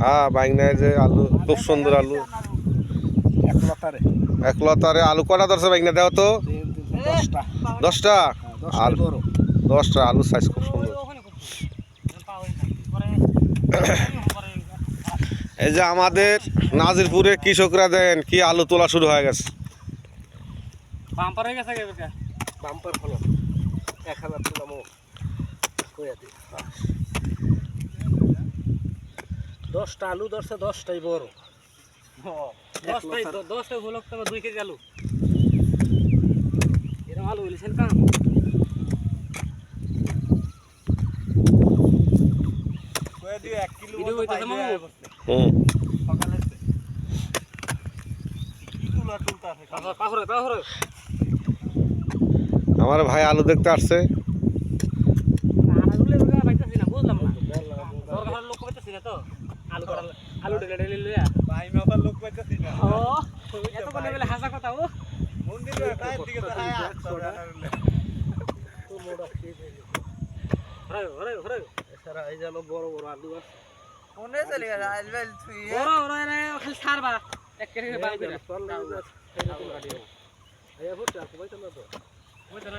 হ্যাঁ বাইংনায় যে আলু খুব সুন্দর আলু এক লতারে আলু কটা ধরছে বাইংনা দেও তো 10টা আর 10টা আলু সাইজ খুব সুন্দর এই যে আমাদের নাজিরপুরে কৃষকরা দেন কি আলু তোলা শুরু হয়ে গেছে বাম্পার হয়ে গেছে বাম্পার হলো 1000 টাকা মো কইয়া দি 10টা আলু ধরছে 10টাই বড় 10টাই হলো তবে 2 কেজি আলু এরকম আলু বলেছেন কাম কইয়া দি 1 কিলো ভিডিও হইতাছে মামু সকালে তুলা তুলতা আছে পাহরে আমার ভাই আলু দেখতে আসছে আলু লেগে পাইতাছি না বুঝলাম না সরকার লোক পাইতাছি না তো আলু ডেলে লইয়া ভাই মেবার লোক পাইতাছি না ও এত কোন বলে হাসা কথা ও মন্দিরের টাইর দিকে তো হায় তো মোড়া খেয়ে হরে সারা এই জানো বড় বড় আলু আছে কোনে চলে গেল আলবেল তুই বড় এনে খালি ছাড়বা এক কেজি বাল করে আয়া ফুটা কইতা না তো ওই তো